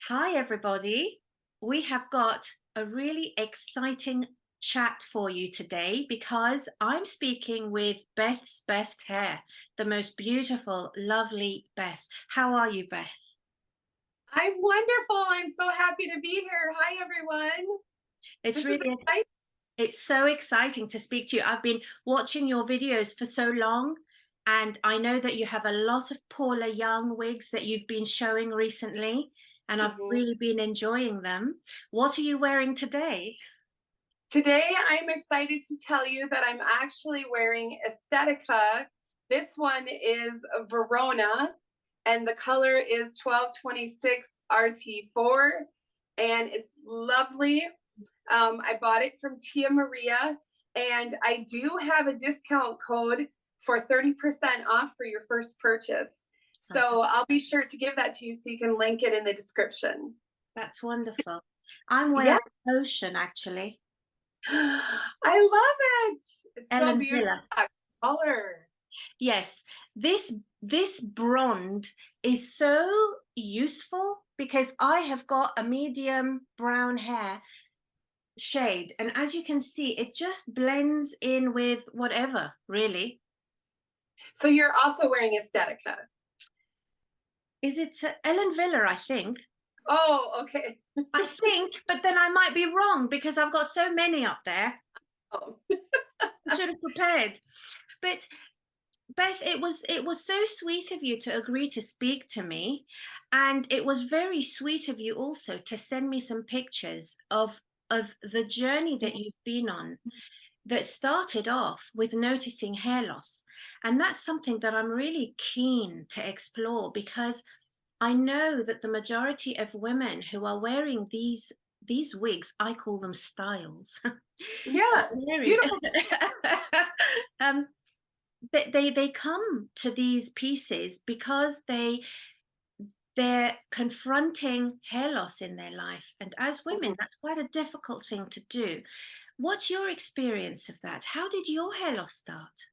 Hi, everybody. We have got a really exciting chat for you today because I'm speaking with Beth's best hair, the most beautiful, lovely Beth. How are you, Beth? I'm wonderful. I'm so happy to be here. Hi, everyone. It's This is really, exciting. it's so exciting to speak to you. I've been watching your videos for so long, and I know that you have a lot of Paula Young wigs that you've been showing recently, and I've Mhm. really been enjoying them. What are you wearing today? Today, I'm excited to tell you that I'm actually wearing Estetica. This one is Verona, and the color is 1226 RT4, and it's lovely. I bought it from Tia Maria, and I do have a discount code for 30% off for your first purchase. So I'll be sure to give that to you so you can link it in the description. That's wonderful. I'm Yeah, wearing Ocean, actually. I love it. It's so Ellen beautiful. Villa. That color. Yes, this blonde is so useful because I have got a medium brown hair shade, and as you can see, it just blends in with whatever, really. So you're also wearing Estetica. Is it Ellen Villa, I think? Oh, okay. I think, but then I might be wrong because I've got so many up there. Oh. I should have prepared. But Beth, it was so sweet of you to agree to speak to me, and it was very sweet of you also to send me some pictures of the journey that you've been on that started off with noticing hair loss. And that's something that I'm really keen to explore because I know that the majority of women who are wearing these wigs, I call them styles. Yes, Wearing beautiful. um, they come to these pieces because they're confronting hair loss in their life, and as women that's quite a difficult thing to do. What's your experience of that? How did your hair loss start?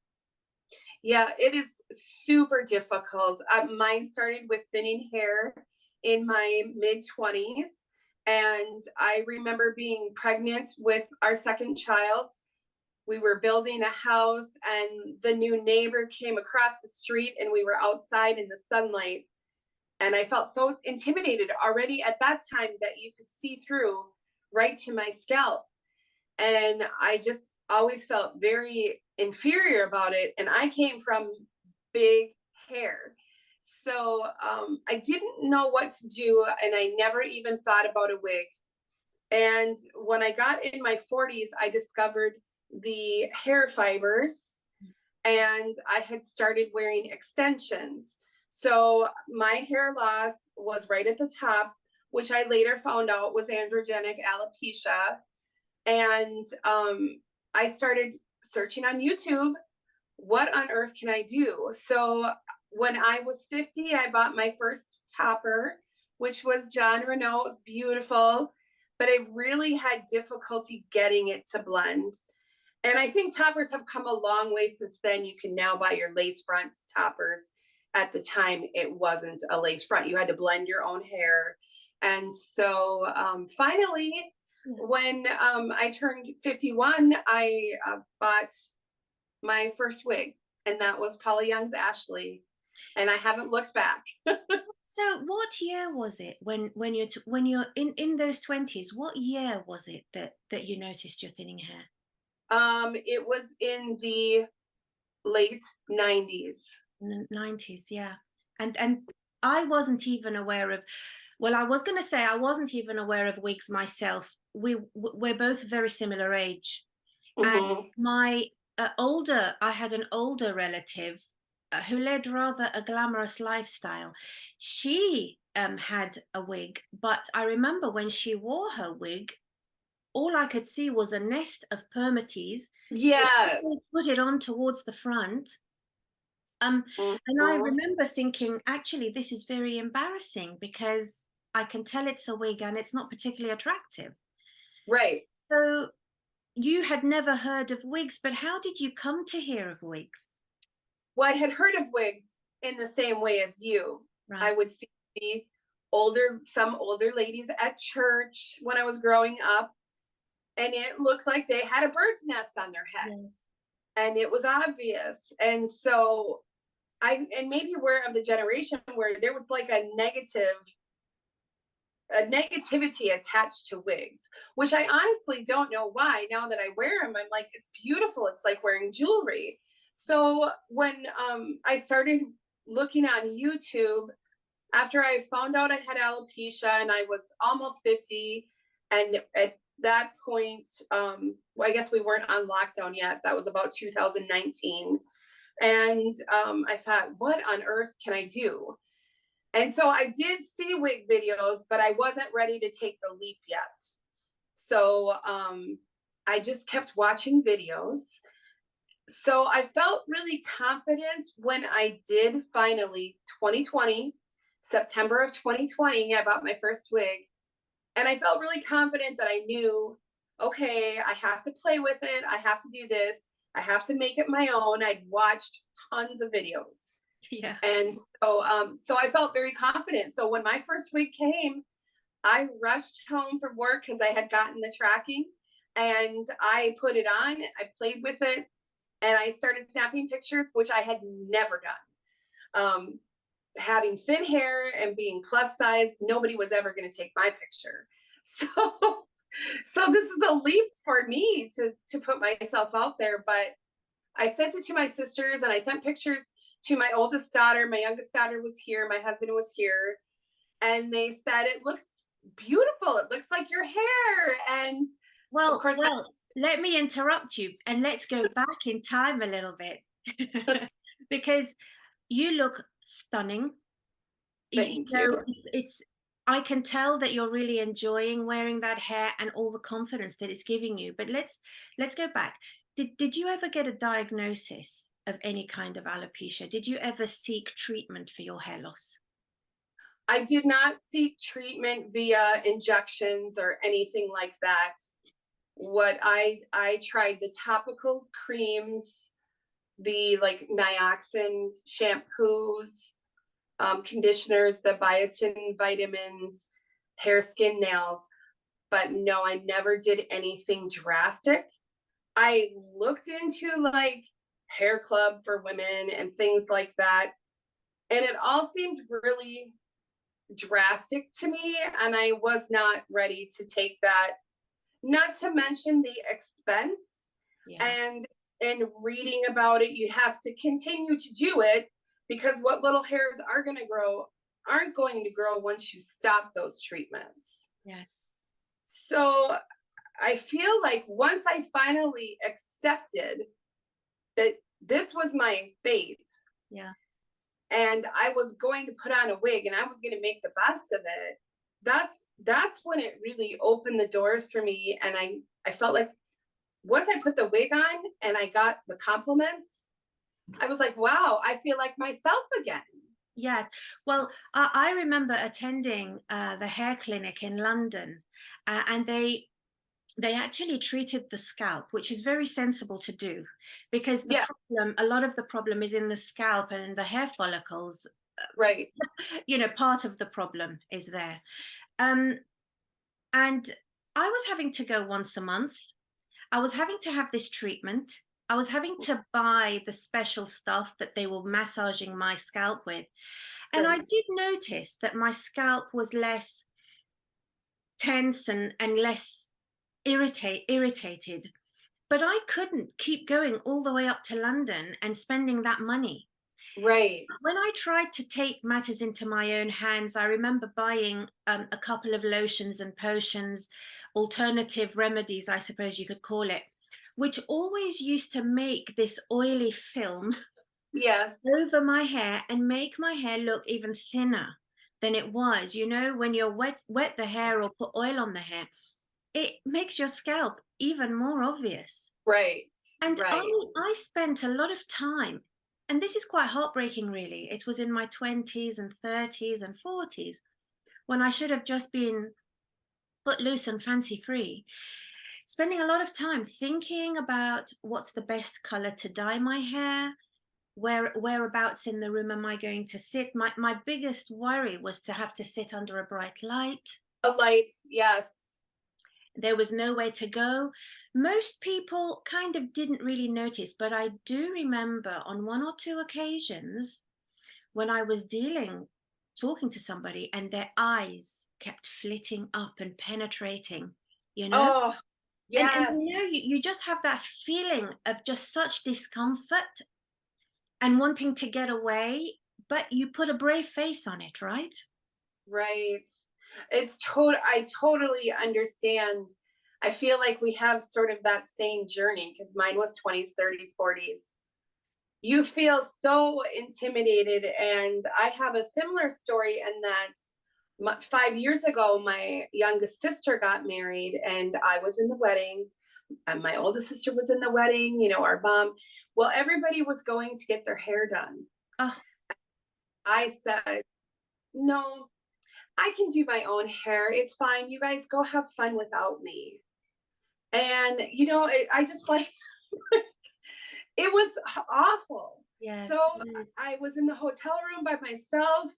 Yeah, it is super difficult. Mine started with thinning hair in my mid 20s. And I remember being pregnant with our second child. We were building a house, and the new neighbor came across the street, and we were outside in the sunlight. And I felt so intimidated already at that time that you could see through right to my scalp. And I just always felt very inferior about it. And I came from big hair. So I didn't know what to do, and I never even thought about a wig. And when I got in my 40s, I discovered the hair fibers, and I had started wearing extensions. So my hair loss was right at the top, which I later found out was androgenic alopecia. And I started searching on YouTube, what on earth can I do? So when I was 50, I bought my first topper, which was John Renault. It was beautiful, but I really had difficulty getting it to blend. And I think toppers have come a long way since then. You can now buy your lace front toppers. At the time, it wasn't a lace front. You had to blend your own hair. And so finally, Yeah. when I turned 51, I bought my first wig, and that was Paula Young's Ashley. And I haven't looked back. So what year was it when you're in those 20s? What year was it that you noticed your thinning hair? It was in the late 90s. In the 90s, yeah. And I wasn't even aware of, well, I was going to say I wasn't even aware of wigs myself. We're both very similar age. And Mm-hmm. my I had an older relative who led rather a glamorous lifestyle. She had a wig, but I remember when she wore her wig, all I could see was a nest of permatease. They Yes. put it on towards the front. Um, and I Mm-hmm. remember thinking, actually, this is very embarrassing because I can tell it's a wig and it's not particularly attractive. Right. So you had never heard of wigs, but how did you come to hear of wigs? Well, I had heard of wigs in the same way as you. I Right. would see some older ladies at church when I was growing up, and it looked like they had a bird's nest on their head. Yes. And it was obvious. And so and maybe we're of the generation where there was like a negativity attached to wigs, which I honestly don't know why. Now that I wear them, I'm like, it's beautiful. It's like wearing jewelry. So when I started looking on YouTube, after I found out I had alopecia and I was almost 50, and at that point, well, I guess we weren't on lockdown yet. That was about 2019. And I thought, what on earth can I do? And so I did see wig videos, but I wasn't ready to take the leap yet. So I just kept watching videos. So I felt really confident when I did finally, 2020, September of 2020, I bought my first wig. And I felt really confident that I knew, okay, I have to play with it. I have to do this. I have to make it my own. I'd watched tons of videos. Yeah. And so I felt very confident. So when my first wig came, I rushed home from work because I had gotten the tracking, and I put it on. I played with it, and I started snapping pictures, which I had never done. Having thin hair and being plus size, nobody was ever going to take my picture. So, so this is a leap for me to put myself out there. But I sent it to my sisters, and I sent pictures to my oldest daughter. My youngest daughter was here. My husband was here, and they said it looks beautiful. It looks like your hair. And of course, Let me interrupt you and let's go back in time a little bit because you look stunning. thank you. It's I can tell that you're really enjoying wearing that hair and all the confidence that it's giving you. But let's go back. Did you ever get a diagnosis of any kind of alopecia? Did you ever seek treatment for your hair loss? I did not seek treatment via injections or anything like that. What I tried the topical creams, the like Nioxin shampoos, conditioners, the biotin vitamins, hair, skin, nails. But no, I never did anything drastic. I looked into like hair club for women and things like that. And it all seemed really drastic to me. And I was not ready to take that, not to mention the expense. Yeah. And in reading about it, you have to continue to do it because what little hairs are going to grow aren't going to grow once you stop those treatments. Yes. So I feel like once I finally accepted that this was my fate, Yeah. and I was going to put on a wig and I was going to make the best of it, that's when it really opened the doors for me. And I felt like once I put the wig on and I got the compliments, I was like, wow, I feel like myself again. Yes. Well, I remember attending the hair clinic in London, and they actually treated the scalp, which is very sensible to do, because Yeah, a lot of the problem is in the scalp and the hair follicles. right. Part of the problem is there. Um, and I was having to go once a month. I was having to have this treatment. I was having to buy the special stuff that they were massaging my scalp with. And I Right. did notice that my scalp was less tense and less irritated. But I couldn't keep going all the way up to London and spending that money. Right. When I tried to take matters into my own hands, I remember buying a couple of lotions and potions, alternative remedies, I suppose you could call it, which always used to make this oily film Yes. over my hair and make my hair look even thinner than it was. When you're wet the hair or put oil on the hair, it makes your scalp even more obvious. Right. And Right. I spent a lot of time, and this is quite heartbreaking, really. It was in my 20s and 30s and 40s when I should have just been put loose and fancy free, spending a lot of time thinking about what's the best color to dye my hair, whereabouts in the room am I going to sit? My biggest worry was to have to sit under a bright light. A light, yes. There was nowhere to go. Most people kind of didn't really notice, but I do remember on one or two occasions when I was talking to somebody, and their eyes kept flitting up and penetrating, you know? Oh, And yes, you just have that feeling of just such discomfort and wanting to get away, but you put a brave face on it, right? right. I totally understand. I feel like we have sort of that same journey because mine was 20s, 30s, 40s. You feel so intimidated, and I have a similar story in that 5 years ago, my youngest sister got married, and I was in the wedding, and my oldest sister was in the wedding, our mom. Well, everybody was going to get their hair done. Oh, I said, no, I can do my own hair. It's fine. You guys go have fun without me. And, I just like, it was awful. yes, So yes. I was in the hotel room by myself,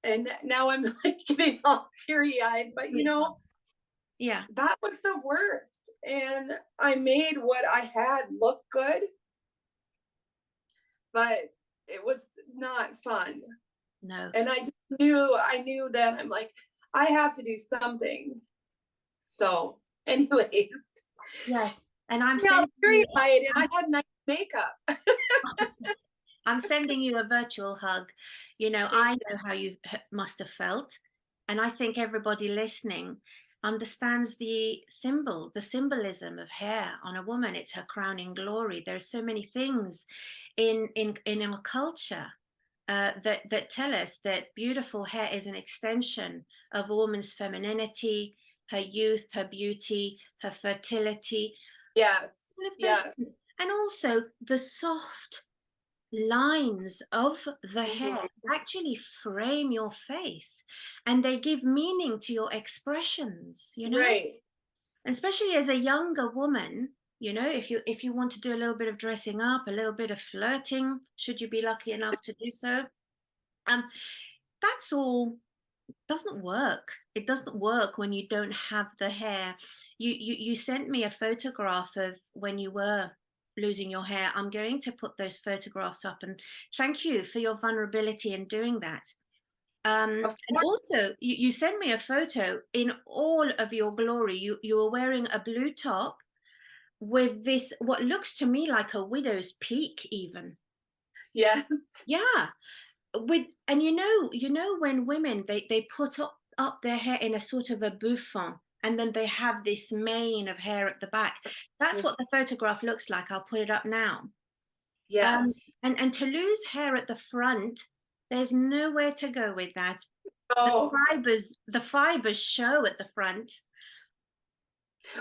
and now I'm like getting all teary eyed. But Yeah, that was the worst. And I made what I had look good, but it was not fun. no, And I knew that I'm like, I have to do something. So, anyways, yes. And I'm yeah, I was sending very you, eyed and I'm I had nice makeup. I'm sending you a virtual hug. Thank I you. know how you must have felt. And I think everybody listening understands the symbolism of hair on a woman. It's her crowning glory. There's so many things in our culture that tell us that beautiful hair is an extension of a woman's femininity, her youth, her beauty, her fertility, Yes. all of those Yes. things. And also the soft lines of the hair Mhm. actually frame your face, and they give meaning to your expressions. Right. Especially as a younger woman, if you want to do a little bit of dressing up, a little bit of flirting, should you be lucky enough to do so, um that's all doesn't work. It doesn't work when you don't have the hair. You sent me a photograph of when you were losing your hair. I'm going to put those photographs up, and thank you for your vulnerability in doing that. Of And course. also, you sent me a photo in all of your glory. You were wearing a blue top with this what looks to me like a widow's peak, even. Yes. Yeah, with and when women they put up their hair in a sort of a bouffant, and then they have this mane of hair at the back. That's what the photograph looks like. I'll put it up now. um Yes. and to lose hair at the front, there's nowhere to go with that. the Oh, fibers show at the front.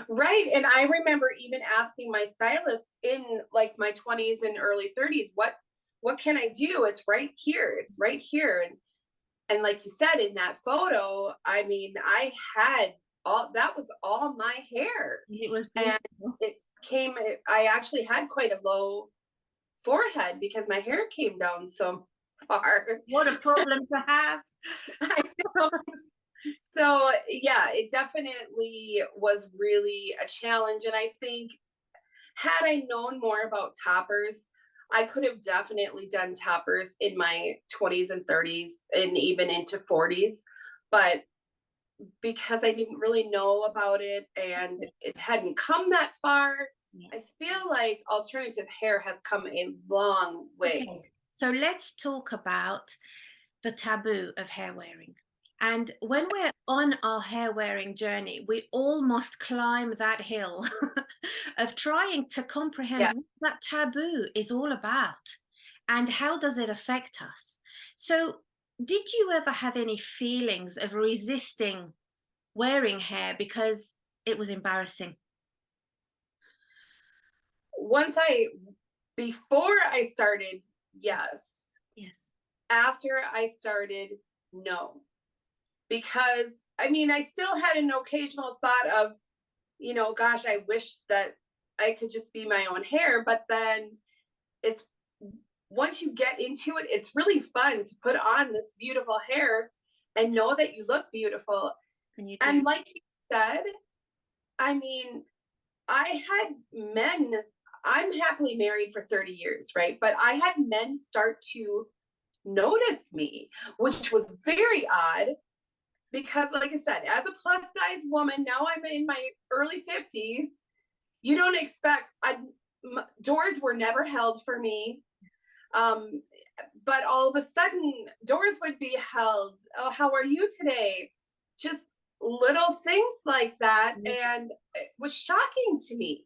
right. And I remember even asking my stylist in like my 20s and early 30s, what can I do? It's right here. It's right here. And like you said in that photo, I mean, I had all that was all my hair. It was And beautiful. I actually had quite a low forehead because my hair came down so far. What a problem to have. I know. So yeah, it definitely was really a challenge. And I think had I known more about toppers, I could have definitely done toppers in my 20s and 30s and even into 40s. But because I didn't really know about it and it hadn't come that far, I Yes. feel like alternative hair has come a long way. Okay, so let's talk about the taboo of hair wearing. And when we're on our hair wearing journey, we all must climb that hill of trying to comprehend Yeah. what that taboo is all about and how does it affect us. So, did you ever have any feelings of resisting wearing hair because it was embarrassing? Once I, before I started, yes. Yes. After I started, no. Because I mean, I still had an occasional thought of, gosh, I wish that I could just be my own hair. But then it's once you get into it, it's really fun to put on this beautiful hair and know that you look beautiful. And you do. And like you said, I mean, I had men, I'm happily married for 30 years, right? But I had men start to notice me, which was very odd because, like I said, as a plus size woman, now I'm in my early 50s. You don't expect, doors were never held for me. But all of a sudden, doors would be held. Oh, how are you today? Just little things like that. And it was shocking to me.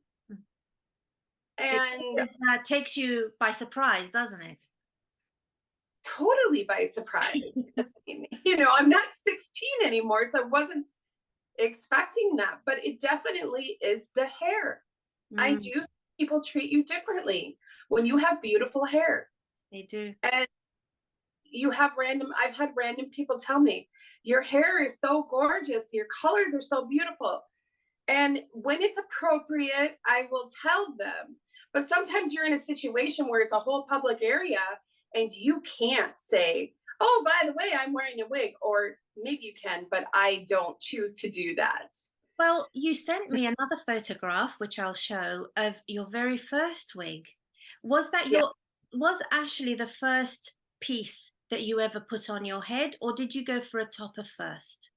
And It takes you by surprise, doesn't it? totally by surprise. You know, I'm not 16 anymore, so I wasn't expecting that. But it definitely is the hair. I Mm, do think people treat you differently when you have beautiful hair. they do. And I've had random people tell me, your hair is so gorgeous, your colors are so beautiful. And when it's appropriate, I will tell them. But sometimes you're in a situation where it's a whole public area and you can't say, oh, by the way, I'm wearing a wig. Or maybe you can, but I don't choose to do that. Well, you sent me another photograph, which I'll show, of your very first wig. Was that Yeah, was Ashley the first piece that you ever put on your head, or did you go for a topper first?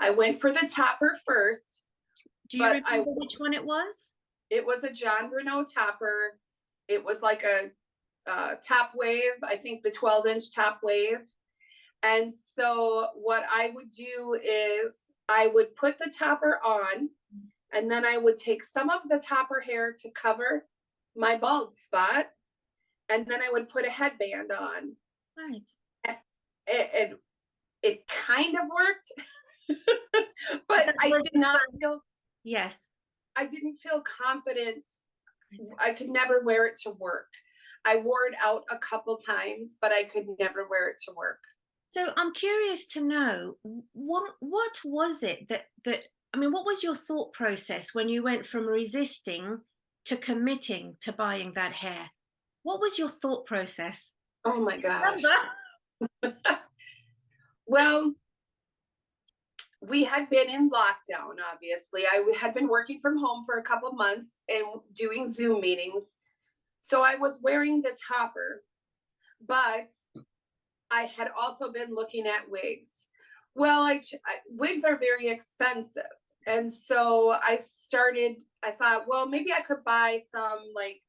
I went for the topper first, Do you but remember which one it was? it was a John Bruno topper. It was like a top wave, I think the 12-inch top wave. And so what I would do is I would put the topper on, and then I would take some of the topper hair to cover my bald spot, and then I would put a headband on. Right. It kind of worked, but That was the yes. I didn't feel confident. I could never wear it to work. I wore it out a couple times, but I could never wear it to work. So I'm curious to know what was it that I mean, what was your thought process when you went from resisting to committing to buying that hair? What was your thought process? Oh my gosh. Remember? Well, we had been in lockdown, obviously. I had been working from home for a couple of months and doing Zoom meetings. So I was wearing the topper, but I had also been looking at wigs. Well, wigs are very expensive. And so I thought, well, maybe I could buy some like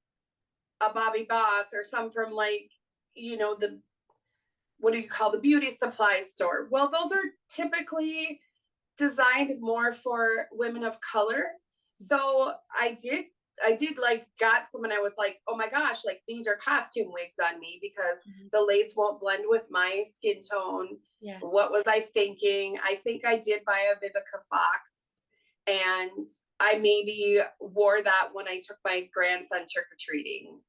a Bobby Boss or some from like, the, what do you call the beauty supply store? Well, those are typically designed more for women of color. So I did like got some and I was like, oh my gosh, like these are costume wigs on me because the lace won't blend with my skin tone. Yes. What was I thinking? I think I did buy a Vivica Fox, and I maybe wore that when I took my grandson trick-or-treating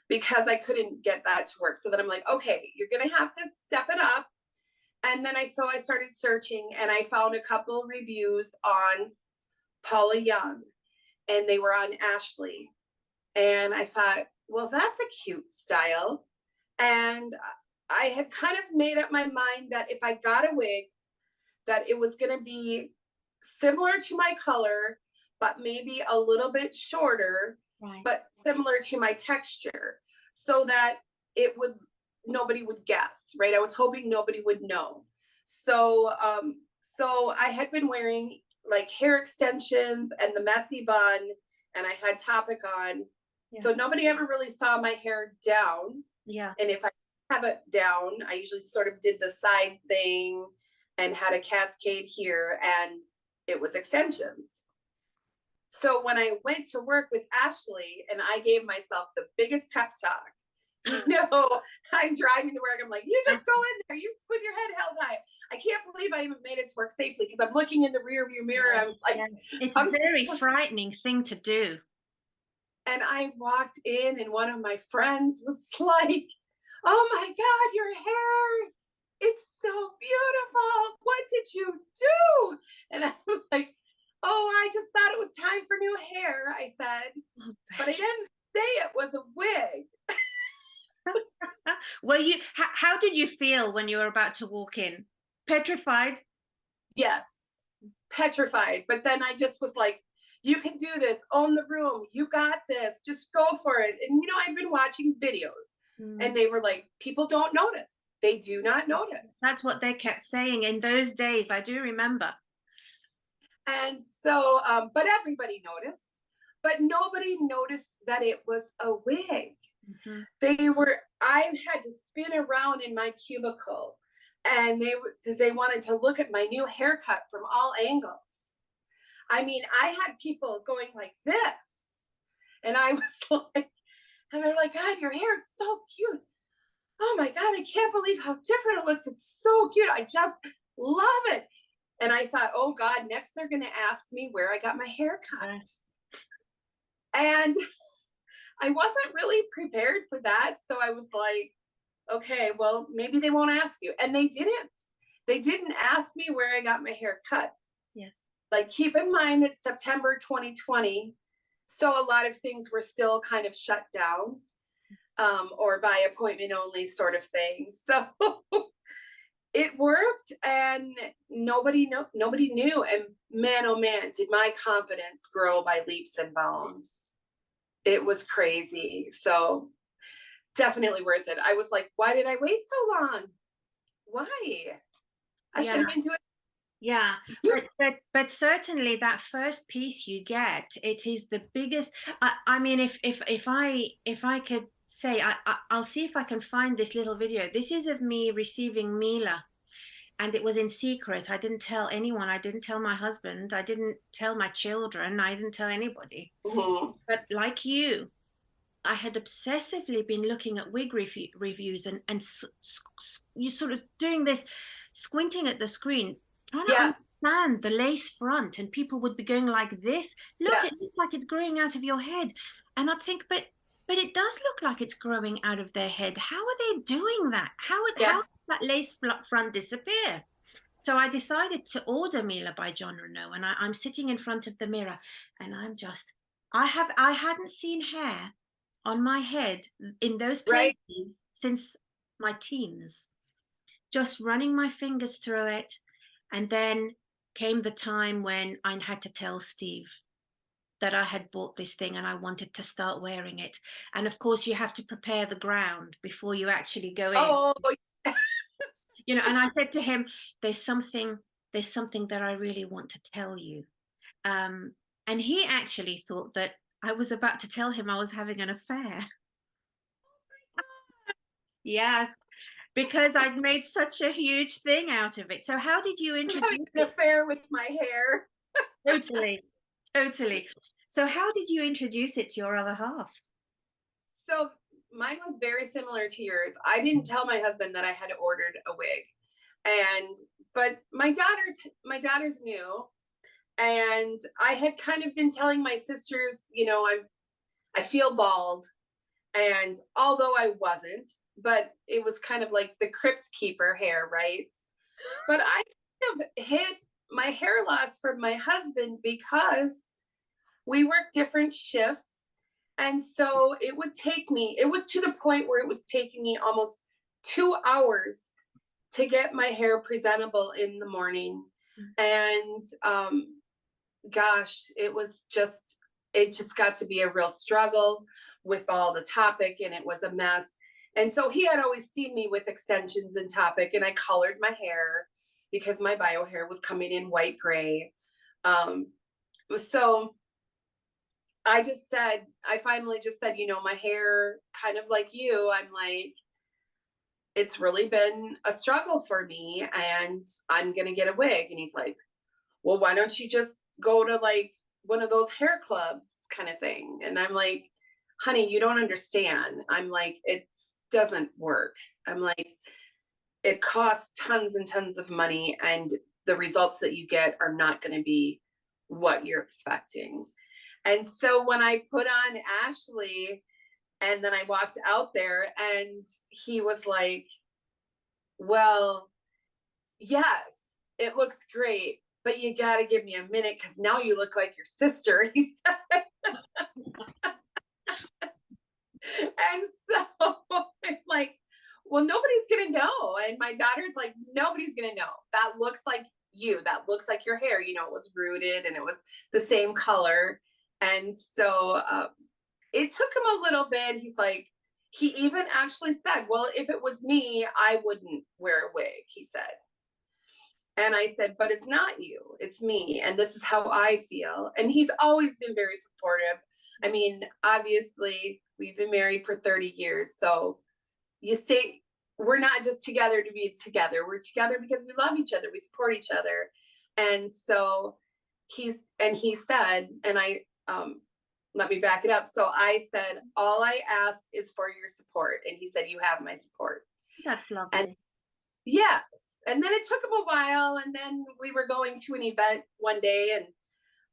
because I couldn't get that to work. So then I'm like, okay, you're gonna have to step it up. And then I started searching and I found a couple reviews on Paula Young and they were on Ashley. And I thought, well, that's a cute style. And I had kind of made up my mind that if I got a wig, that it was going to be similar to my color, but maybe a little bit shorter, Right. but similar to my texture so that it would, nobody would guess, right? I was hoping nobody would know. So I had been wearing like hair extensions and the messy bun, and I had Topic on. Yeah. So nobody ever really saw my hair down. Yeah. And if I have it down, I usually sort of did the side thing and had a cascade here, and it was extensions. So when I went to work with Ashley and I gave myself the biggest pep talk, I'm driving to work. I'm like, you just go in there, you just with your head held high. I can't believe I even made it to work safely because I'm looking in the rear view mirror. I'm like, Yeah. It's a very frightening thing to do. And I walked in and one of my friends was like, oh my God, your hair, it's so beautiful. What did you do? And I'm like, oh, I just thought it was time for new hair, I said. Oh, But I didn't say it was a wig. how did you feel when you were about to walk in? Petrified? Yes, petrified. But then I just was like, you can do this, own the room, you got this, just go for it. And I've been watching videos and Mm. they were like, people don't notice. They do not notice. That's what they kept saying in those days. I do remember. And so, but everybody noticed, but nobody noticed that it was a wig. Mhm. I had to spin around in my cubicle and because they wanted to look at my new haircut from all angles. I mean, I had people going like this, and I was like, and they're like, God, your hair is so cute. Oh my God, I can't believe how different it looks. It's so cute. I just love it. And I thought, oh God, next they're going to ask me where I got my hair cut. Yeah. And I wasn't really prepared for that. So I was like, okay, well, maybe they won't ask you. And they didn't. They didn't ask me where I got my hair cut. Yes. Like, keep in mind, it's September 2020. So a lot of things were still kind of shut down, or by appointment only sort of thing. So it worked, and nobody knew. And man, oh man, did my confidence grow by leaps and bounds. It was crazy. So definitely worth it. I was like, why did I wait so long? Why? I should Yeah. have been doing. Yeah, but certainly that first piece you get, it is the biggest. I mean, if I could say, I'll see if I can find this little video. This is of me receiving Mila, and it was in secret. I didn't tell anyone. I didn't tell my husband. I didn't tell my children. I didn't tell anybody. Mhm. But like you, I had obsessively been looking at wig reviews and you sort of doing this, squinting at the screen, trying to Yes, understand the lace front, and people would be going like this. Look, it looks yes, like it's growing out of your head, and I'd think, but it does look like it's growing out of their head. How are they doing that? How yes. does that lace front disappear? So I decided to order Mila by John Renault, and I'm sitting in front of the mirror, and I hadn't seen hair on my head in those Right. places since my teens, just running my fingers through it. And then came the time when I had to tell Steve that I had bought this thing and I wanted to start wearing it. And of course, you have to prepare the ground before you actually go in. Oh, And I said to him, there's something, there's something that I really want to tell you. Um, and he actually thought that I was about to tell him I was having an affair. Yes, because I'd made such a huge thing out of it. So how did you I'm having introduce an it? affair with my hair. Totally, totally. So how did you introduce it to your other half? So mine was very similar to yours. I didn't tell my husband that I had ordered a wig. And but my daughters knew. And I had kind of been telling my sisters, I feel bald. And although I wasn't, but it was kind of like the crypt keeper hair, right? But I kind of hid my hair loss from my husband because we worked different shifts. And so it was to the point where it was taking me almost 2 hours to get my hair presentable in the morning. And gosh, it just got to be a real struggle with all the topic, and it was a mess. And so he had always seen me with extensions and topic, and I colored my hair because my bio hair was coming in white gray. Um, so I finally just said, my hair, kind of like you, I'm like, it's really been a struggle for me, and I'm going to get a wig. And he's like, well, why don't you just go to like one of those hair clubs kind of thing? And I'm like, honey, you don't understand. I'm like, it doesn't work. I'm like, it costs tons and tons of money, and the results that you get are not going to be what you're expecting. And so when I put on Ashley and then I walked out there, and he was like, well, yes, it looks great, but you got to give me a minute because now you look like your sister, he said. And so I'm like, well, nobody's gonna know. And my daughter's like, nobody's gonna know. That looks like you. That looks like your hair. You know, it was rooted and it was the same color. And so it took him a little bit. He's like, he even actually said, well, if it was me, I wouldn't wear a wig, he said. And I said, but it's not you, it's me. And this is how I feel. And he's always been very supportive. I mean, obviously, we've been married for 30 years. So you stay, we're not just together to be together. We're together because we love each other, we support each other. And so he said, and let me back it up. So I said, all I ask is for your support. And he said, you have my support. That's And lovely. yes. And then it took him a while. And then we were going to an event one day and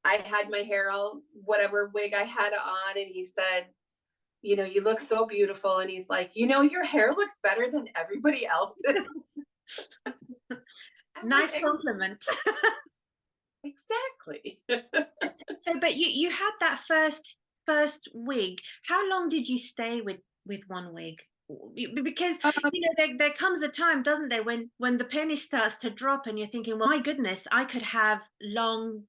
I had my hair all, whatever wig I had on. And he said, you know, you look so beautiful. And he's like, you know, your hair looks better than everybody else's. I'm like, Nice compliment. exactly. So, but you had that first wig. How long did you stay with one wig? Because you know there comes a time, doesn't there, when the penny starts to drop, and you're thinking, well, my goodness, I could have long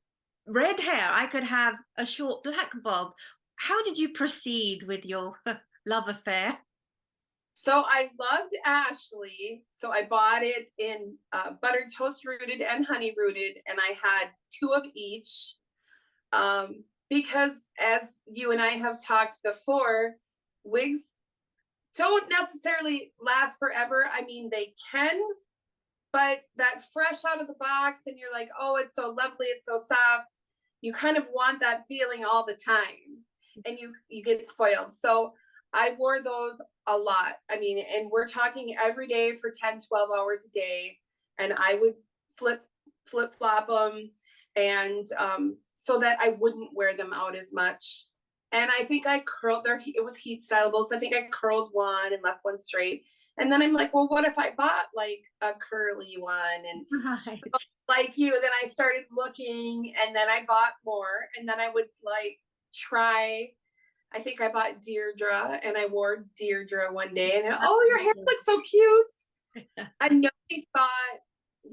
red hair, I could have a short black bob. How did you proceed with your love affair? So I loved Ashley. So I bought it in buttered toast rooted and honey rooted, and I had two of each. Because as you and I have talked before, wigs don't necessarily last forever. I mean, they can, but that fresh out of the box, and you're like, oh, it's so lovely, it's so soft. You kind of want that feeling all the time, and you get spoiled. So I wore those a lot. I mean, and we're talking every day for 10, 12 hours a day. And I would flip flop them. And so that I wouldn't wear them out as much. And I think I curled it was heat styleable. So I think I curled one and left one straight. And then I'm like, well, what if I bought like a curly one? And Right. so, like you, then I started looking and then I bought more. And then I would like try, I think I bought Deirdre and I wore Deirdre one day and oh, your hair looks so cute. I know they thought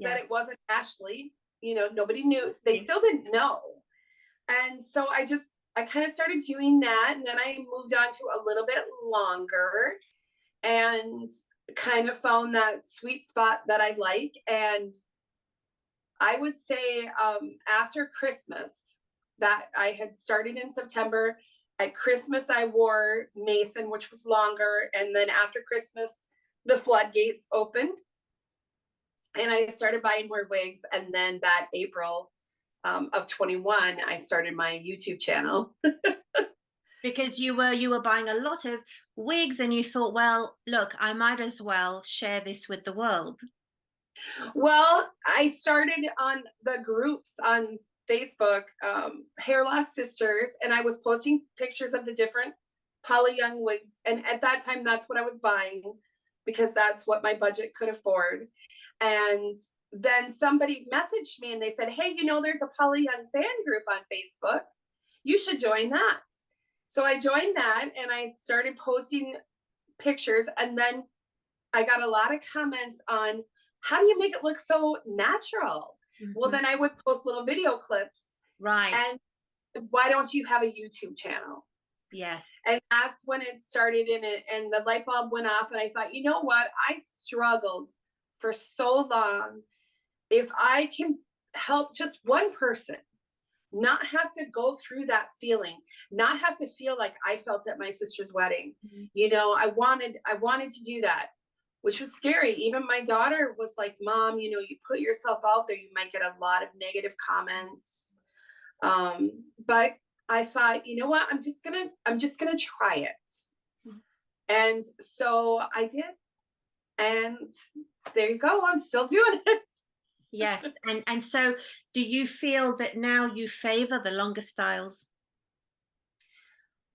that Yes. it wasn't Ashley. You know, nobody knew. They still didn't know. And so I kind of started doing that. And then I moved on to a little bit longer and kind of found that sweet spot that I like. And I would say after Christmas, that I had started in September. At Christmas, I wore Mason, which was longer. And then after Christmas, the floodgates opened and I started buying more wigs. And then that April of 21, I started my YouTube channel. Because you were buying a lot of wigs and you thought, well, look, I might as well share this with the world. Well, I started on the groups on Facebook, Hair Loss Sisters, and I was posting pictures of the different Polly Young wigs. And at that time, that's what I was buying because that's what my budget could afford. And then somebody messaged me and they said, hey, you know, there's a Polly Young fan group on Facebook. You should join that. So I joined that and I started posting pictures. And then I got a lot of comments on how do you make it look so natural? Well, Mm-hmm. then I would post little video clips. Right. And why don't you have a YouTube channel? Yes. And that's when it started in it. And the light bulb went off. And I thought, you know what? I struggled for so long. If I can help just one person not have to go through that feeling, not have to feel like I felt at my sister's wedding. Mm-hmm. You know, I wanted to do that, which was scary. Even my daughter was like, Mom, you know, you put yourself out there, you might get a lot of negative comments. But I thought, you know what, I'm just gonna try it. Mm-hmm. And so I did. And there you go, I'm still doing it. Yes. And so do you feel that now you favor the longer styles?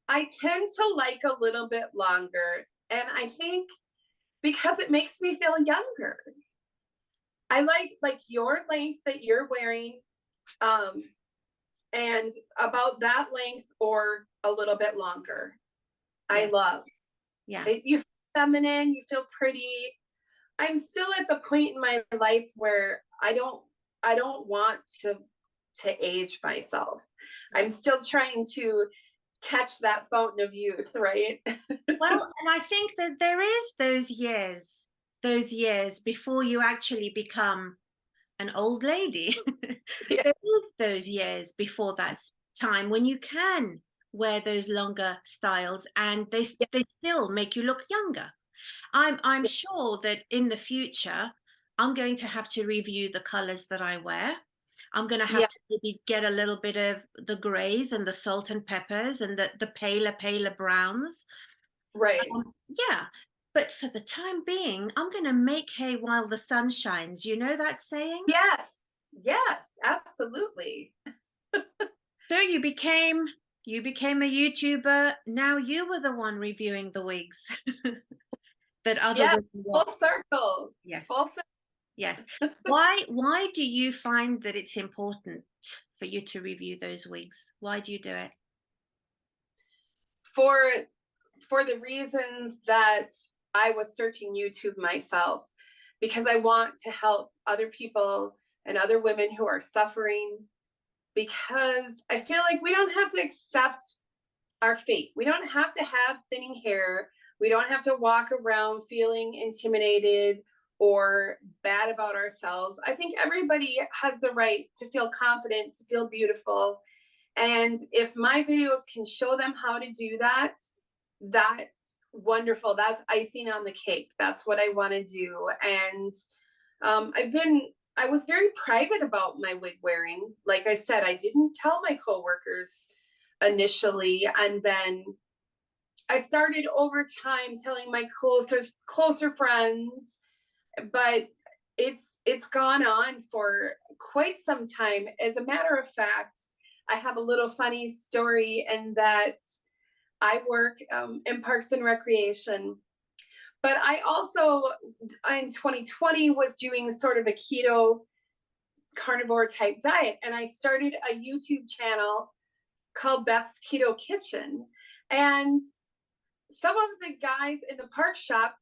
I tend to like a little bit longer. And I think because it makes me feel younger. I like your length that you're wearing, and about that length or a little bit longer. I Yeah. love Yeah. it. You feminine, you feel pretty. I'm still at the point in my life where I don't want to age myself. I'm still trying to catch that fountain of youth, right? Well, and I think that there is those years before you actually become an old lady. Yeah, There is those years before that time when you can wear those longer styles and yeah, they still make you look younger. I'm yeah, sure that in the future I'm going to have to review the colors that I wear. I'm going to have yeah, to maybe get a little bit of the grays and the salt and peppers and the paler browns. right. Yeah, but for the time being, I'm going to make hay while the sun shines. You know that saying? Yes, yes, absolutely. So you became a YouTuber. Now you were the one reviewing the wigs that other Yeah, women full watch. circle. Full Yes. circle. Yes. Why do you find that it's important for you to review those wigs? Why do you do it? for for the reasons that I was searching YouTube myself, because I want to help other people and other women who are suffering, because I feel like we don't have to accept our fate. We don't have to have thinning hair. We don't have to walk around feeling intimidated or bad about ourselves. I think everybody has the right to feel confident, to feel beautiful. And if my videos can show them how to do that, that's wonderful. That's icing on the cake. That's what I want to do. And I was very private about my wig wearing. Like I said, I didn't tell my coworkers initially. And then I started over time telling my closer friends, but it's gone on for quite some time. As a matter of fact, I have a little funny story in that I work in Parks and Recreation, but I also in 2020 was doing sort of a keto carnivore type diet, and I started a YouTube channel called Beth's Keto Kitchen. And some of the guys in the park shop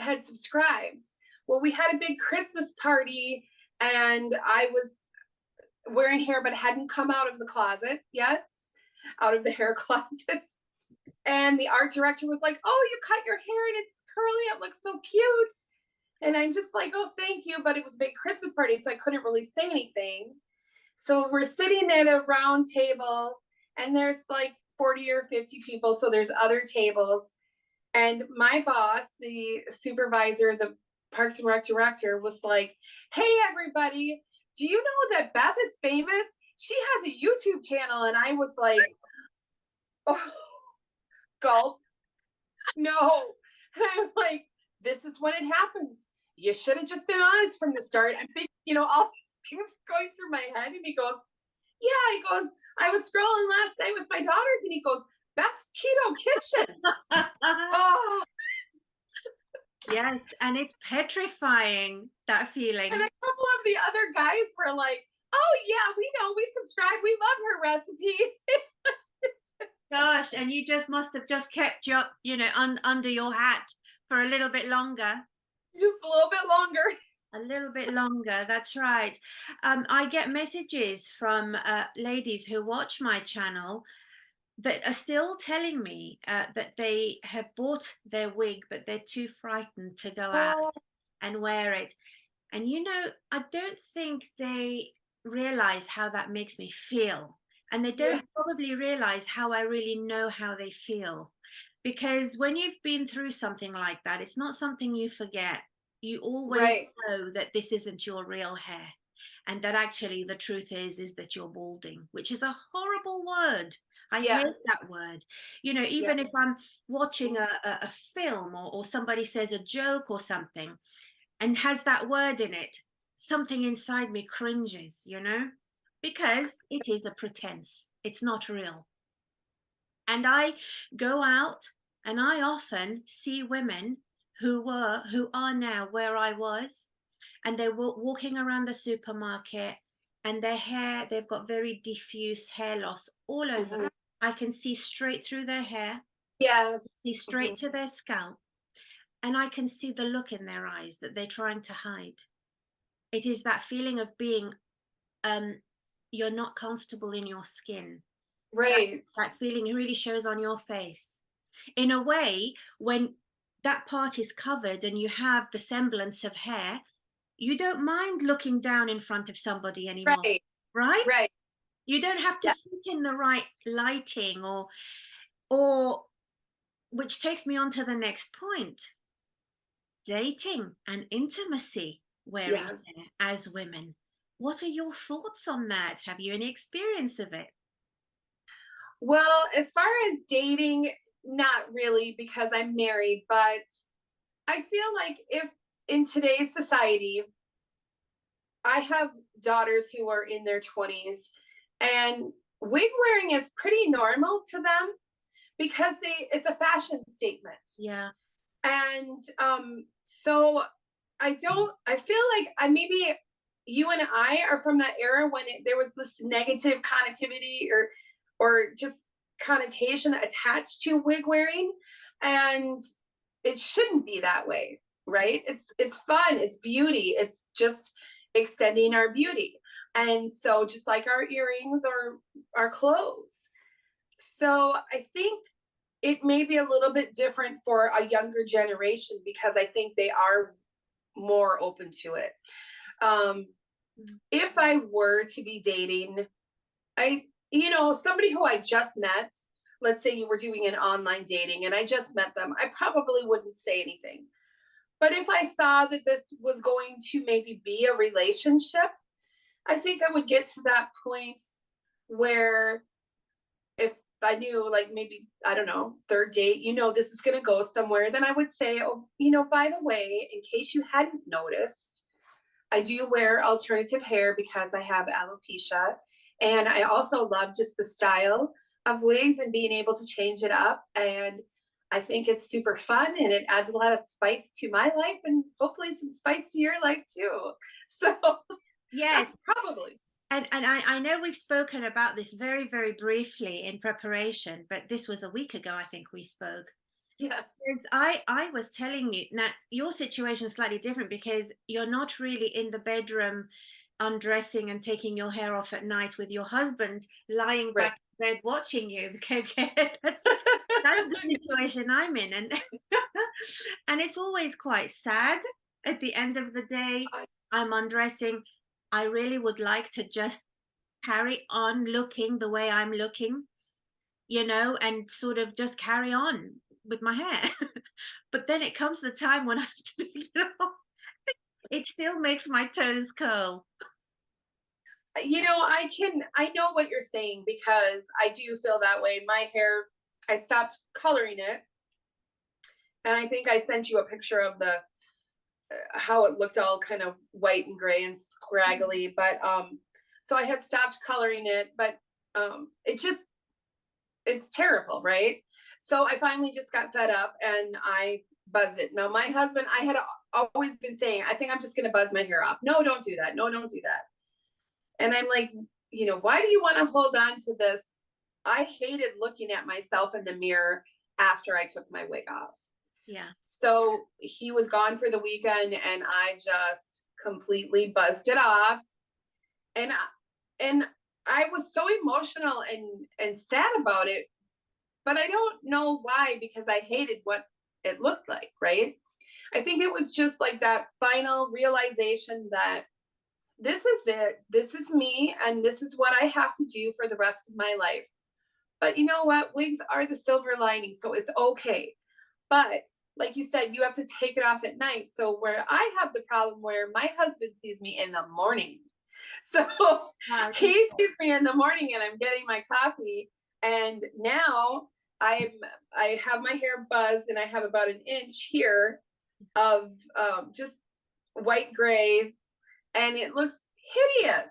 had subscribed. Well, we had a big Christmas party, and I was wearing hair but hadn't come out of the closet yet, out of the hair closet. And the art director was like, "Oh, you cut your hair and it's curly. It looks so cute." And I'm just like, "Oh, thank you." But it was a big Christmas party, so I couldn't really say anything. So we're sitting at a round table, and there's like 40 or 50 people. So there's other tables. And my boss, the supervisor, the Parks and Rec director, was like, "Hey, everybody, do you know that Beth is famous? She has a YouTube channel." And I was like, "Oh, gulp. No." And I'm like, "This is when it happens. You should have just been honest from the start." I'm thinking, all these things going through my head. And he goes, "Yeah," he goes, "I was scrolling last night with my daughters." And he goes, "Beth's Keto Kitchen." Oh, Yes, and it's petrifying, that and a feeling. couple of the other guys were like, "Oh, yeah, we know. We subscribe. We love her recipes." Gosh, and you just must have just kept your, under your hat for a little bit longer. Just a little bit longer. A little bit longer, that's right. I get messages from ladies who watch my channel that are still telling me that they have bought their wig, but they're too frightened to go out Oh, and wear it. And I don't think they realize how that makes me feel. And they yeah, don't probably realize how I really know how they feel. Because when you've been through something like that, it's not something you forget. You always right. know that this isn't your real hair. And that actually the truth is that you're balding, which is a horrible word. I hate Yes. that word. Yeah. Even if I'm watching a film or somebody says a joke or something, and has that word in it, something inside me cringes, because it is a pretense. It's not real. And I go out and I often see women who are now where I was, and they're walking around the supermarket, and their hair, they've got very diffuse hair loss all over. Mhm. I can see straight through their hair, Yes. see straight Mhm. to their scalp. and I can see the look in their eyes that they're trying to hide. It is that feeling of being, um, you're not comfortable in your skin. That Right. that feeling really shows on your face. In a way, when that part is covered and you have the semblance of hair, you don't mind looking down in front of somebody anymore, Right. right? Right. You don't have to Yeah. sit in the right lighting, or which takes me on to the next point. Dating and intimacy wearing Yes. hair as women. What are your thoughts on that? Have you any experience of it? Well, as far as dating, not really because I'm married, but I feel like if in today's society, I have daughters who are in their 20s, and wig wearing is pretty normal to them because it's a fashion statement. Yeah. And so I feel like I maybe you and I are from that era when there was this negative connotivity or just connotation attached to wig wearing, and it shouldn't be that way, right? It's fun, it's beauty, it's just extending our beauty. And so just like our earrings or our clothes. So I think it may be a little bit different for a younger generation because I think they are more open to it. Um, Mm. if I were to be dating, somebody who I just met, let's say you were doing an online dating and I just met them, I probably wouldn't say anything. But if I saw that this was going to maybe be a relationship, I think I would get to that point where if I knew, like, maybe, I don't know, third date, this is going to go somewhere, then I would say, oh, by the way, in case you hadn't noticed, I do wear alternative hair because I have alopecia. And I also love just the style of wigs and being able to change it up. And I think it's super fun and it adds a lot of spice to my life and hopefully some spice to your life too. So Yes. that's probably. And I know we've spoken about this very, very briefly in preparation, but this was a week ago, I think we spoke. Yeah. Because I was telling you, now your situation is slightly different because you're not really in the bedroom undressing and taking your hair off at night with your husband lying Right. back in bed watching you. Because that's the situation I'm in. And and it's always quite sad at the end of the day. I'm undressing. I really would like to just carry on looking the way I'm looking, and sort of just carry on with my hair. But then it comes the time when I have to take it off. It still makes my toes curl. I know what you're saying because I do feel that way. My hair, I stopped coloring it. And I think I sent you a picture of the how it looked all kind of white and gray and scraggly. But so I had stopped coloring it, but it's terrible, right? So I finally just got fed up and I buzzed it. Now my husband, I had always been saying, I think I'm just going to buzz my hair off. No, don't do that. No, don't do that. And I'm like, why do you want to hold on to this? I hated looking at myself in the mirror after I took my wig off. Yeah. So he was gone for the weekend and I just completely buzzed it off. And I was so emotional and sad about it, but I don't know why because I hated what it looked like, right? I think it was just like that final realization that this is it. This is me and this is what I have to do for the rest of my life. But you know what? Wigs are the silver lining, so it's okay. But like you said, you have to take it off at night. So where I have the problem where my husband sees me in the morning. So Wow. he sees me in the morning and I'm getting my coffee. And now I have my hair buzzed and I have about an inch here of just white gray and it looks hideous.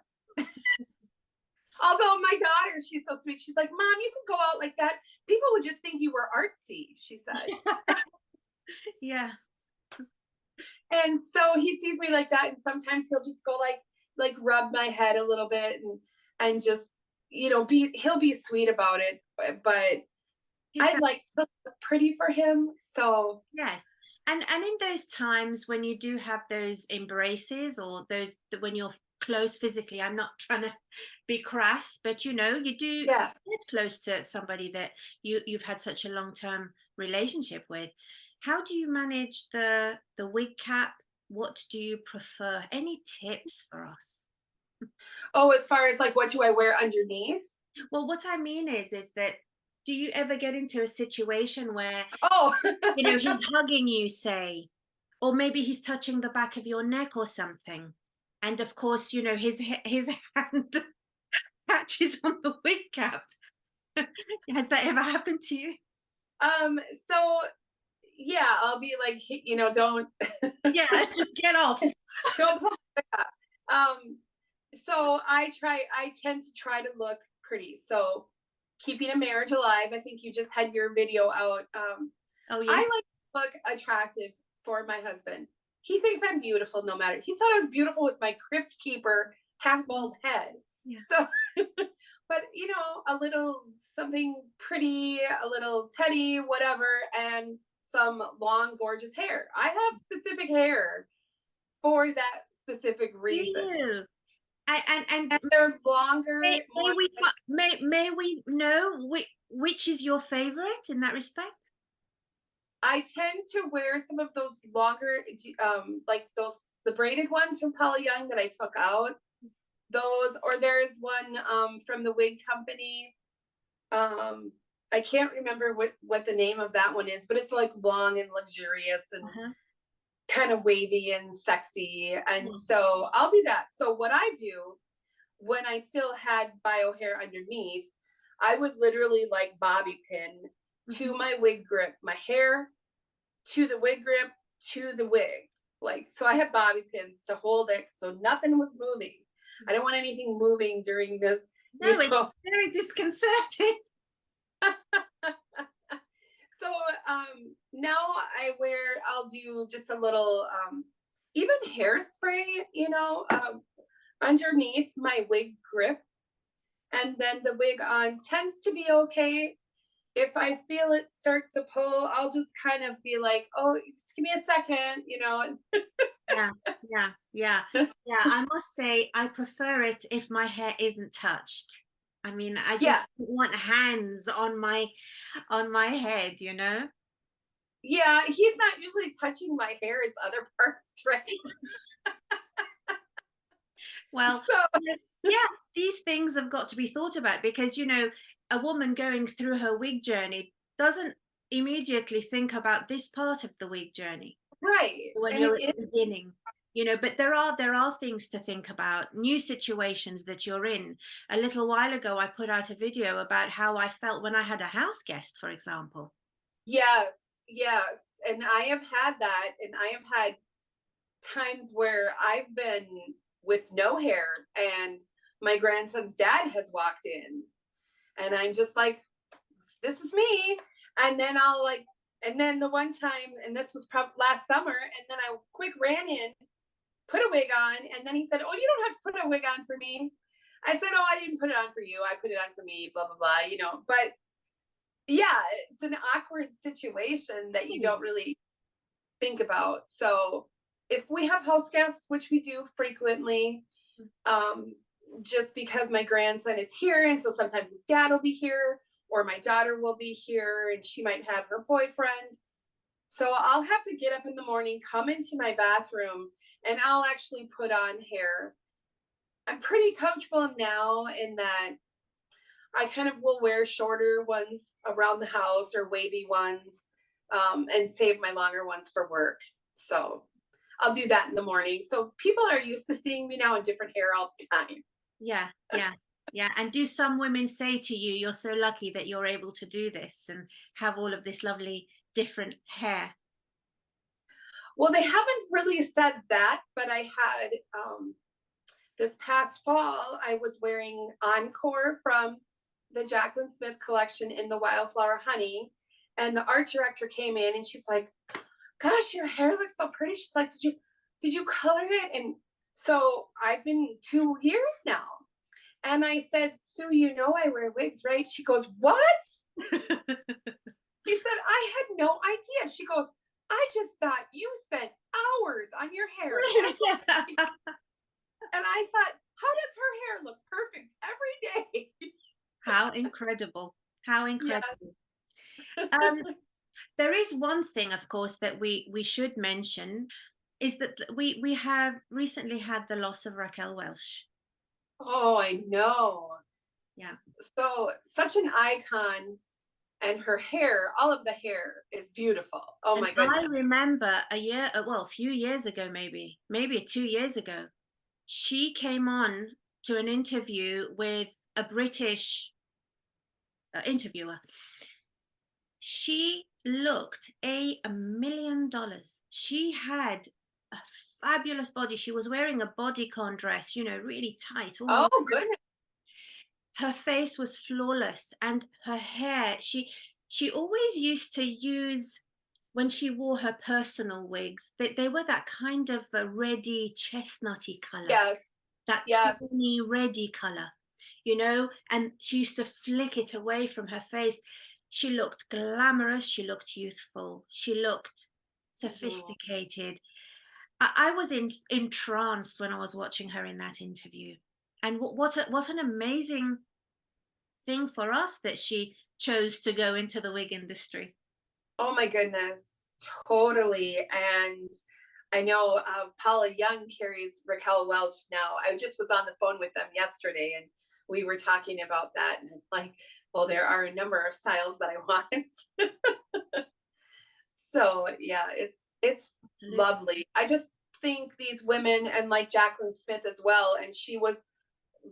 Although my daughter, she's so sweet. She's like, Mom, you can go out like that. People would just think you were artsy, she said. Yeah. And so he sees me like that. And sometimes he'll just go like rub my head a little bit and just, he'll be sweet about it. But He I'd said, like to look pretty for him. So yes. And in those times when you do have those embraces, or those when you're close physically, I'm not trying to be crass, but you do Yeah. get close to somebody that you've had such a long-term relationship with. How do you manage the wig cap? What do you prefer? Any tips for us? Oh, as far as like what do I wear underneath? Well, what I mean is that do you ever get into a situation where Oh, he's hugging you, say, or maybe he's touching the back of your neck or something, and of course, his hand catches on the wig cap. Has that ever happened to you? um, so yeah, I'll be like, don't Yeah, get off. don't pull it up. Um, so I tend to try to look pretty. So keeping a marriage alive, I think you just had your video out. Oh I yes. like to look attractive for my husband. He thinks I'm beautiful no matter. He thought I was beautiful with my crypt keeper half bald head. Yeah. So, but a little something pretty, a little teddy, whatever, and some long, gorgeous hair. I have specific hair for that specific Do reason. you? And And they're longer, may more we like may we know which is your favorite in that respect? I tend to wear some of those longer, like the braided ones from Paula Young that I took out. Those, or there's one from the wig company. Um, I can't remember what the name of that one is, but it's like long and luxurious and Uh-huh. kind of wavy and sexy. And Yeah. so I'll do that. So what I do when I still had bio hair underneath, I would literally like bobby pin to Mhm. my wig grip, my hair to the wig grip to the wig. Like, so I had bobby pins to hold it so nothing was moving. I don't want anything moving during the, you No, it's know. very disconcerting. So now I'll do just a little, even hairspray, underneath my wig grip. And then the wig on tends to be okay. If I feel it start to pull, I'll just kind of be like, oh, just give me a second. Yeah, yeah, yeah, yeah. I must say, I prefer it if my hair isn't touched. I mean, I just Yeah. don't want hands on my head. Yeah. He's not usually touching my hair, it's other parts, right? Well, So, yeah, these things have got to be thought about because a woman going through her wig journey doesn't immediately think about this part of the wig journey right. when And you're at the beginning. But there are things to think about, new situations that you're in. A little while ago I put out a video about how I felt when I had a house guest, for example. yes, yes. And I have had that. And I have had times where I've been with no hair and my grandson's dad has walked in and I'm just like, this is me. And then and then the one time, and this was probably last summer, and then I quick ran in, put a wig on, and then he said, oh, you don't have to put a wig on for me. I said, oh, I didn't put it on for you. I put it on for me, blah, blah, blah. But yeah, it's an awkward situation that you don't really think about. So if we have house guests, which we do frequently, um, just because my grandson is here, and so sometimes his dad will be here, or my daughter will be here, and she might have her boyfriend. So I'll have to get up in the morning, come into my bathroom, and I'll actually put on hair. I'm pretty comfortable now in that I kind of will wear shorter ones around the house or wavy ones, and save my longer ones for work. So I'll do that in the morning. So people are used to seeing me now in different hair all the time. Yeah, yeah, yeah. And do some women say to you, you're so lucky that you're able to do this and have all of this lovely different hair? Well, they haven't really said that, but I had this past fall, I was wearing Encore from the Jacqueline Smith collection in the Wildflower Honey. And the art director came in and she's like, gosh, your hair looks so pretty. She's like, did you color it? And so I've been 2 years now. And I said, Sue, I wear wigs, right? She goes, what? He said, I had no idea. She goes, I just thought you spent hours on your hair. Really? And I thought, how does her hair look perfect every day? How incredible. How Yeah. incredible. Um, there is one thing, of course, that we should mention is that we have recently had the loss of Raquel Welch. Oh, I know. Yeah. So such an icon, and her hair, all of the hair is beautiful. Oh And my I goodness. remember a few years ago, maybe 2 years ago, she came on to an interview with a British interviewer. She looked $1 million. She had a fabulous body. She was wearing a bodycon dress, really tight all the way. Oh goodness. Her face was flawless, and her hair, she always used to use, when she wore her personal wigs, they were that kind of a reddy chestnutty color, Yes. that Yes. tawny reddy color, and she used to flick it away from her face. She looked glamorous, she looked youthful, she looked Mhm. sophisticated. I was entranced when I was watching her in that interview. And what an amazing thing for us that she chose to go into the wig industry. Oh my goodness. Totally. And I know Paula Young carries Raquel Welch now. I just was on the phone with them yesterday, and we were talking about that. And like, well, there are a number of styles that I want. So yeah, it's Absolutely. lovely. I just think these women, and like Jacqueline Smith as well, and she was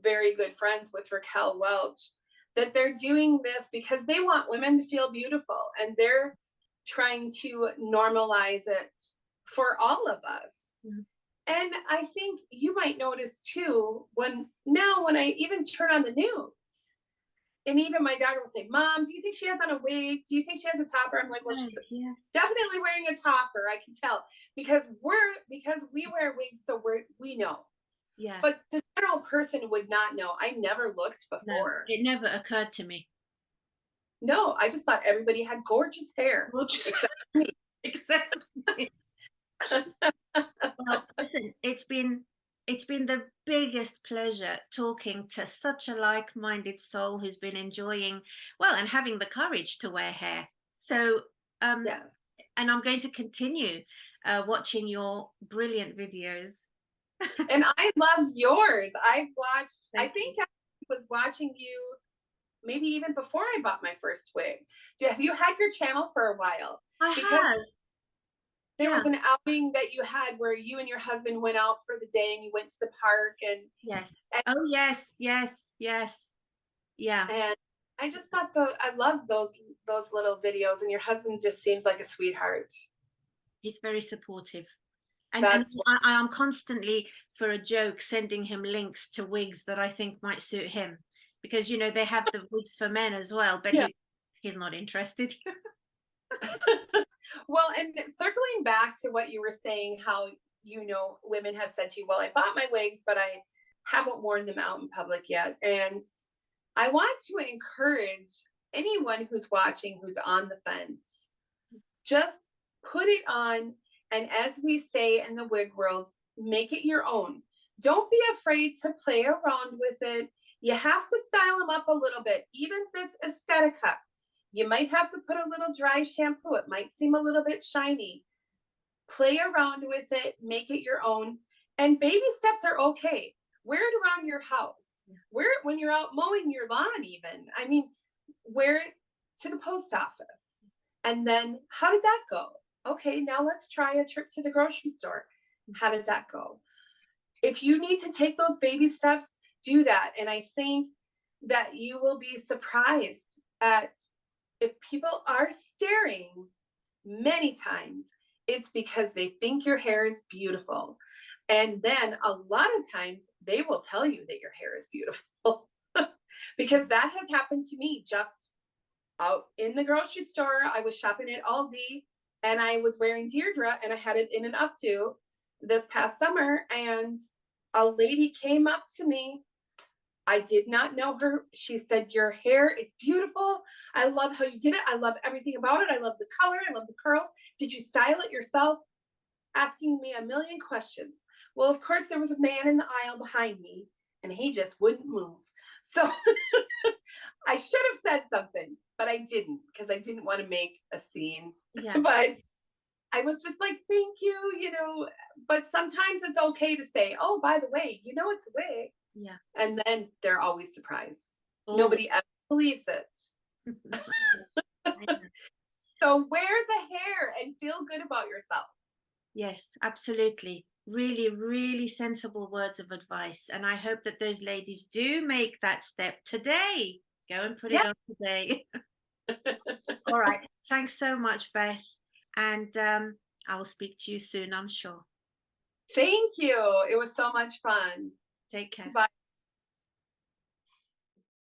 very good friends with Raquel Welch, that they're doing this because they want women to feel beautiful, and they're trying to normalize it for all of us. Mhm. And I think you might notice too, when I even turn on the news, and even my daughter will say, Mom, do you think she has on a wig? Do you think she has a topper? I'm like, well, she's Right, yes. definitely wearing a topper. I can tell because we wear wigs, so we know. Yes. But the general person would not know. I never looked No, before. it never occurred to me. No, I just thought everybody had gorgeous hair, Gorgeous. except me. Exactly. Well, listen, it's been the biggest pleasure talking to such a like-minded soul who's been enjoying, well, and having the courage to wear hair. So, um, Yes. and I'm going to continue watching your brilliant videos. And I love yours. I Thank you. think I was watching you maybe even before I bought my first wig. Have you had your channel for a while? I Because have, there yeah, was an outing that you had where you and your husband went out for the day and you went to the park, yes. and, Oh, yes, yes, yes, yeah. and I just thought I love those little videos, and your husband just seems like a sweetheart. He's very supportive. And That's I'm constantly, for a joke, sending him links to wigs that I think might suit him, because they have the wigs for men as well, but yeah. he's not interested. Well, and circling back to what you were saying, how women have said to you, well, I bought my wigs, but I haven't worn them out in public yet. And I want to encourage anyone who's watching who's on the fence, just put it on. And as we say in the wig world, make it your own. Don't be afraid to play around with it. You have to style them up a little bit. Even this aesthetica, you might have to put a little dry shampoo. It might seem a little bit shiny. Play around with it, make it your own. And baby steps are okay. Wear it around your house. Wear it when you're out mowing your lawn, even. I mean, wear it to the post office. And then, how did that go? Okay, now let's try a trip to the grocery store. How did that go? If you need to take those baby steps, do that. And I think that you will be surprised at, if people are staring many times, it's because they think your hair is beautiful. And then a lot of times they will tell you that your hair is beautiful. Because that has happened to me just out in the grocery store. I was shopping at Aldi, and I was wearing Deirdre, and I had it in an updo this past summer. And a lady came up to me I did not know her. She said, "Your hair is beautiful. I love how you did it. I love everything about it. I love the color. I love the curls. Did you style it yourself?" Asking me a million questions. Well, of course, there was a man in the aisle behind me, and he just wouldn't move. So I should have said something, but I didn't because I didn't want to make a scene. Yeah, But I was just like, "Thank you," you know. But sometimes it's okay to say, "Oh, by the way, you know it's a wig." yeah. And then they're always surprised. Always. Nobody ever believes it. I know. So wear the hair and feel good about yourself. Yes, absolutely. Really, really sensible words of advice. And I hope that those ladies do make that step today. Go and put Yeah. it on today. All right. Thanks so much, Beth. And I will speak to you soon, I'm sure. Thank you. It was so much fun. Take care. Bye.